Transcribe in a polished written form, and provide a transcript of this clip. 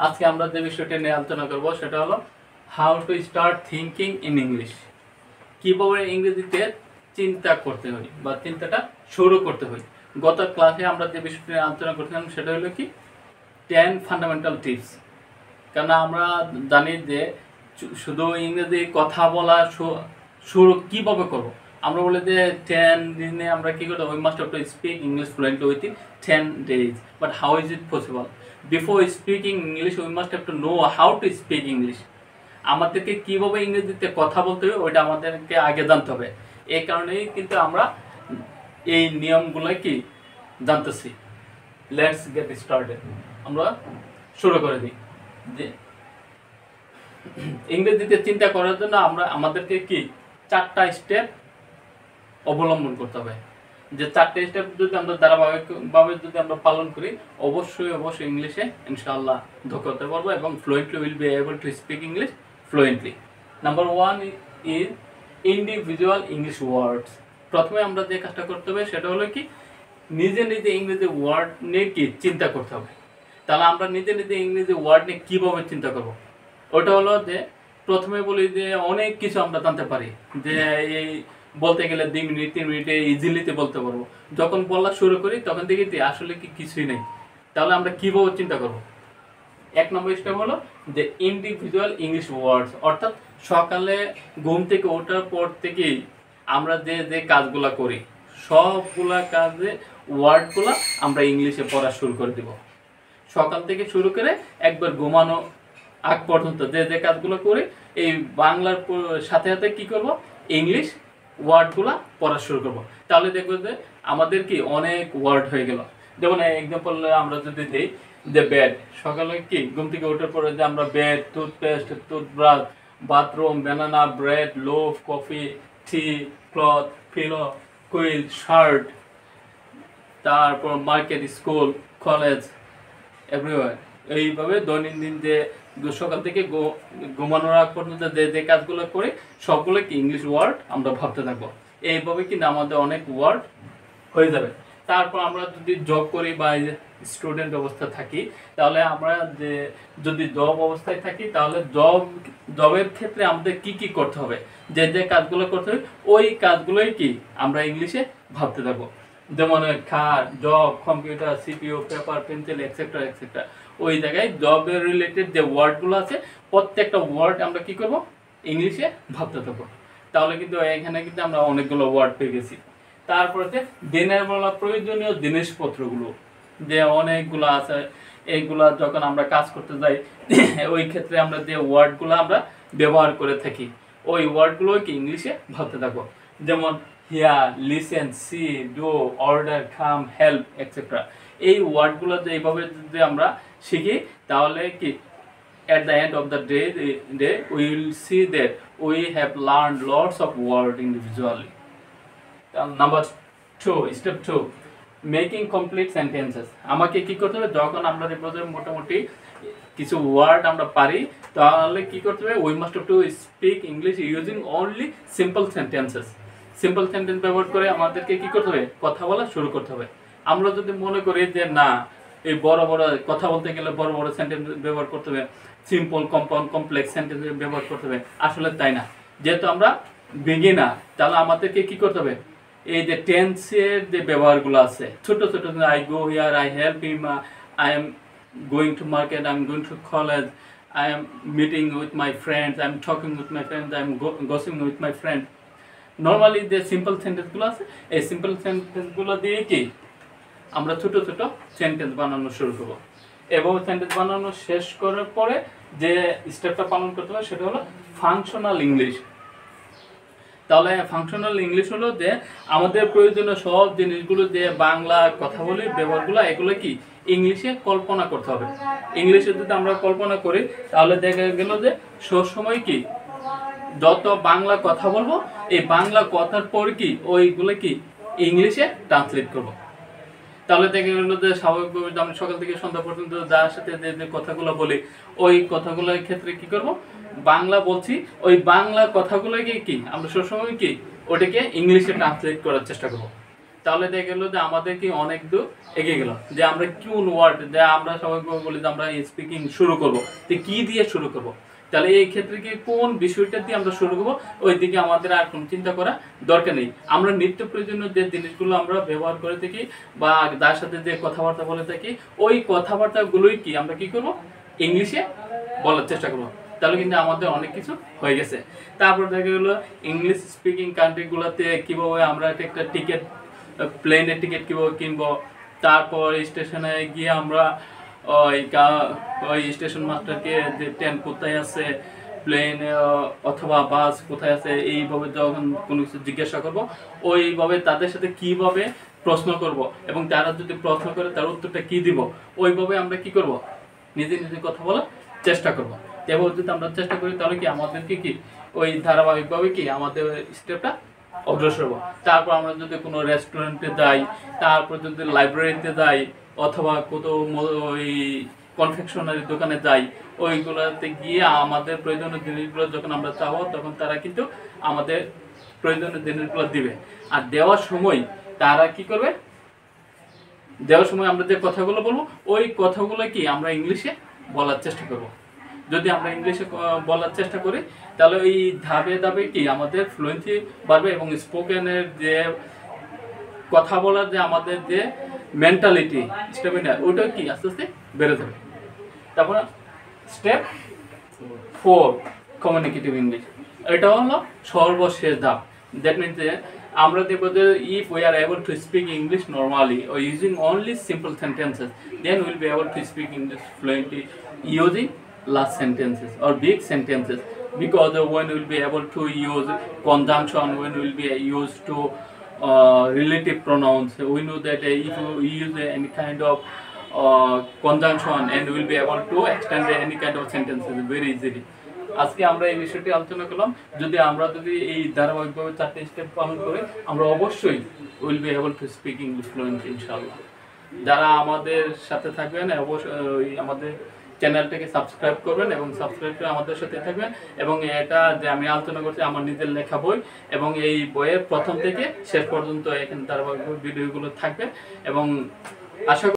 আজকে আমরা যে বিষয়টা নিয়ে আলোচনা করব সেটা হলো how to start thinking in English. কীভাবে ইংরেজিতে চিন্তা করতে হয় বা চিন্তাটা শুরু করতে হয়। গত ক্লাসে আমরা যে বিষয়টা নিয়ে আলোচনা করছিলাম সেটা হলো কি 10 ফান্ডামেন্টাল টিপস। কেন আমরা জানি যে শুধু ইংরেজি কথা বলা শুরু কীভাবে করব। আমরা বলি যে 10 দিনে আমরা কী করতে we must have to speak English fluently within 10 days, but how is it possible? Before speaking English we must have to know how to speak English. আমাদেরকে কীভাবে ইংরেজিতে কথা বলতে হবে ওইটা আমাদেরকে আগে জানতে হবে। এই কারণেই কিন্তু আমরা এই নিয়মগুলো কি জানতেছি। Let's get started. আমরা শুরু করে দিই যে ইংরেজিতে চিন্তা করার জন্য আমাদেরকে কি 4টা স্টেপ অবলম্বন করতে হবে। যে 4টে স্টেপ যদি আমরা ধারাবাহিকভাবে যদি আমরা পালন করি অবশ্যই ইংলিশে ইনশাআল্লাহ দক্ষ হতে পারবো এবং fluently will be able to speak English fluently. Number 1 is individual English ওয়ার্ডস। প্রথমে আমরা যে কাজটা করতে হবে সেটা হলো কি নিজে ইংরেজি ওয়ার্ড নিয়ে কি চিন্তা করতে হবে। তাহলে আমরা নিজে ইংরেজি ওয়ার্ড নিয়ে কীভাবে চিন্তা করব, ওটা হলো যে প্রথমে বলি যে অনেক কিছু আমরা জানতে পারি, যে এই বলতে গেলে 2 মিনিট 3 মিনিটে ইজিলিতে বলতে পারবো। যখন বলা শুরু করি তখন দেখি আসলে কি কিছুই নেই। তাহলে আমরা কীভাবে চিন্তা করব? 1 নম্বর স্টেপ হলো যে ইন্ডিভিজুয়াল ইংলিশ ওয়ার্ডস, অর্থাৎ সকালে ঘুম থেকে ওঠার পর থেকেই আমরা যে কাজগুলো করি সবগুলা কাজে ওয়ার্ডগুলো আমরা ইংলিশে পড়া শুরু করে দিব। সকাল থেকে শুরু করে একবার ঘুমানো আগ পর্যন্ত যে কাজগুলো করি এই বাংলার সাথে সাথে কি করব ইংলিশ ওয়ার্ডগুলো পড়া শুরু করব। তাহলে দেখবো যে আমাদের কি অনেক ওয়ার্ড হয়ে গেল। যেমন এক্সাম্পল আমরা যদি দিই যে বেড, সকালে কি ঘুম থেকে ওঠার পরে যে আমরা bed, toothpaste, toothbrush, bathroom, banana, bread, loaf, coffee, tea, cloth, pillow, quilt, shirt, তারপর মার্কেট, স্কুল, কলেজ, এভরিওয়ার। এইভাবে দৈনন্দিন যে সকাল থেকে ঘুমানোর আগ পর্যন্ত যে কাজগুলো করি সবগুলো কি ইংলিশ ওয়ার্ড আমরা ভাবতে থাকবো। এইভাবে কিন্তু আমাদের অনেক ওয়ার্ড হয়ে যাবে। তারপর আমরা যদি জব করি বা স্টুডেন্ট অবস্থা থাকি তাহলে আমরা যদি জব অবস্থায় থাকি তাহলে জবের ক্ষেত্রে আমাদের কি করতে হবে, যে কাজগুলো করতে হবে ওই কাজগুলোই কি আমরা ইংলিশে ভাবতে থাকবো। যেমন খাট, job, computer, CPU, paper, pencil, etcetera etcetera. ওই জায়গায় জবের রিলেটেড যে ওয়ার্ডগুলো আছে প্রত্যেকটা ওয়ার্ড আমরা কি করব ইংলিশে ভাবতে থাকবো। তাহলে কিন্তু এখানে কিন্তু আমরা অনেকগুলো ওয়ার্ড পেয়ে গেছি। তারপরে দিনের বেলা প্রয়োজনীয় জিনিসপত্রগুলো যে অনেকগুলো আছে, এইগুলা যখন আমরা কাজ করতে যাই ওই ক্ষেত্রে আমরা যে ওয়ার্ডগুলো আমরা ব্যবহার করে থাকি ওই ওয়ার্ডগুলো কি ইংলিশে ভাবতে থাকবো। যেমন here, listen, see, do, order, come, help etcetera. এই ওয়ার্ডগুলো এইভাবে যদি আমরা শিখি তাহলে কি at the end of the day we will see that we have learned lots of words individually. Number 2, step 2, making complete sentences. আমাকে কি করতে হবে যখন আমরা মোটামুটি কিছু ওয়ার্ড আমরা পারি তাহলে কি করতে হবে we must have to speak English using only simple sentences. Simple sentence ব্যবহার করে আমাদেরকে কি করতে হবে কথা বলা শুরু করতে হবে। আমরা যদি মনে করি যে না এই বড় কথা বলতে গেলে বড় সেন্টেন্স ব্যবহার করতে হবে, সিম্পল কম্পাউন্ড কমপ্লেক্স সেন্টেন্স ব্যবহার করতে হবে, আসলে তাই না। যেহেতু আমরা বিগিনার তাহলে আমাদেরকে কি করতে হবে এই যে টেন্সের যে ব্যবহারগুলো আছে ছোট I go here, I help him, I am going to market, I am going to college, I am meeting with my friends, I am talking with my friends, I am gossiping with my friend. Normally যে simple সেন্টেন্সগুলো আছে এই simple সেন্টেন্সগুলো দিয়ে কি আমরা ছোট sentence বানানো শুরু করবো। এবং সেন্টেন্স বানানো শেষ করার পরে যে স্টেপটা পালন করতে হবে সেটা হলো ফাংশনাল ইংলিশ। তাহলে ফাংশনাল ইংলিশ হলো যে আমাদের প্রয়োজনীয় সব জিনিসগুলো যে বাংলা কথা বলি ব্যবহারগুলো এগুলো কি ইংলিশে কল্পনা করতে হবে। ইংলিশে যদি আমরা কল্পনা করি তাহলে দেখা গেল যে সবসময় কি যত বাংলা কথা বলবো এই বাংলা কথার পর কি ওইগুলো কি ইংলিশে ট্রান্সলেট করব। তাহলে দেখা গেল যে স্বাভাবিকভাবে আমি সকাল থেকে সন্ধ্যা পর্যন্ত যার সাথে যে কথাগুলো বলি ওই কথাগুলোর ক্ষেত্রে কি করব বাংলা বলছি ওই বাংলা কথাগুলোকে কি আমরা সবসময় কি ওটাকে ইংলিশে ট্রান্সলেট করার চেষ্টা করব। তাহলে দেখা গেল যে আমাদের কি অনেক দূর এগিয়ে গেল। যে আমরা কোন ওয়ার্ড, যে আমরা সবাই বলি যে আমরা স্পিকিং শুরু করব, তো কি দিয়ে শুরু করব, তাহলে এই ক্ষেত্রে কি কোন বিষয়টা দিয়ে আমরা শুরু করবো, ওই দিকে আমাদের আর কোনো চিন্তা করা দরকার নেই। আমরা নিত্য প্রয়োজনীয় যে জিনিসগুলো আমরা ব্যবহার করে থাকি বা তার সাথে যে কথাবার্তা বলে থাকি, ওই কথাবার্তাগুলোই কি আমরা কি করব, ইংলিশে বলার চেষ্টা করবো। তাহলে কিন্তু আমাদের অনেক কিছু হয়ে গেছে। তারপর দেখা গেলো ইংলিশ স্পিকিং কান্ট্রিগুলোতে কীভাবে আমরা একটা টিকিট, প্লেনের টিকিট কীভাবে কিনবো, তারপর স্টেশনে গিয়ে আমরা ওই স্টেশন মাস্টারকে যে ট্রেন কোথায় আছে, প্লেন অথবা বাস কোথায় আছে, এইভাবে যখন কোনো কিছু জিজ্ঞাসা করব, ওইভাবে তাদের সাথে কিভাবে প্রশ্ন করব, এবং তারা যদি প্রশ্ন করে তার উত্তরটা কি দিব, ওইভাবে আমরা কি করব, নিজে নিজে কথা বলার চেষ্টা করব। এবার যদি আমরা চেষ্টা করি তাহলে কি আমাদেরকে কি ওই ধারাবাহিকভাবে কি আমাদের স্টেপটা অগ্রসর হবো। তারপর আমরা যদি কোনো রেস্টুরেন্টে যাই, তারপর যদি লাইব্রেরিতে যাই, অথবা কোথাও ওই কনফেকশনারি দোকানে যাই, ওইগুলোতে গিয়ে আমাদের প্রয়োজনীয় জিনিসগুলো যখন আমরা চাবো, তখন তারা কিন্তু আমাদের প্রয়োজনীয় জিনিসগুলো দিবে। আর দেওয়ার সময় তারা কি করবে, দেওয়ার সময় আমরা যে কথাগুলো বলবো, ওই কথাগুলো কি আমরা ইংলিশে বলার চেষ্টা করব। যদি আমরা ইংলিশে বলার চেষ্টা করি, তাহলে ওই ধাপে ধাপে কি আমাদের ফ্লুয়েন্সি বাড়বে, এবং স্পোকেনের যে কথা বলার যে আমাদের যে মেন্টালিটি, স্টেমিনা, ওইটা কি আস্তে আস্তে বেড়ে যাবে। তারপর স্টেপ 4, কমিউনিকেটিভ ইংলিশ। এটা হলো সর্বশেষ ধাপ। দ্যাট মিনস যে আমরা দেখবো যে if we are able to speak English normally or using only simple sentences, then we'll be able to speak English fluently using large sentences or big sentences, because when we'll be able to use conjunction, when we'll be used to relative pronouns, we know that if we use any kind of conjunction, and we'll be able to extend any kind of sentences very easily. আজকে আমরা এই বিষয়টি আলোচনা করলাম। যদি আমরা এই ধারাবাহিকভাবে 4টি স্টেপ পালন করি, আমরা অবশ্যই will be able to speak English fluently ইনশাআল্লাহ। যারা আমাদের সাথে থাকবেন অবশ্যই আমাদের চ্যানেলটাকে সাবস্ক্রাইব করবেন, এবং সাবস্ক্রাইব করে আমাদের সাথে থাকবেন। এবং এটা যে আমি আলোচনা করছি আমার নিজের লেখা বই, এবং এই বইয়ের প্রথম থেকে শেষ পর্যন্ত এখানে ধারাবাহিক ভিডিওগুলো থাকবে, এবং আশা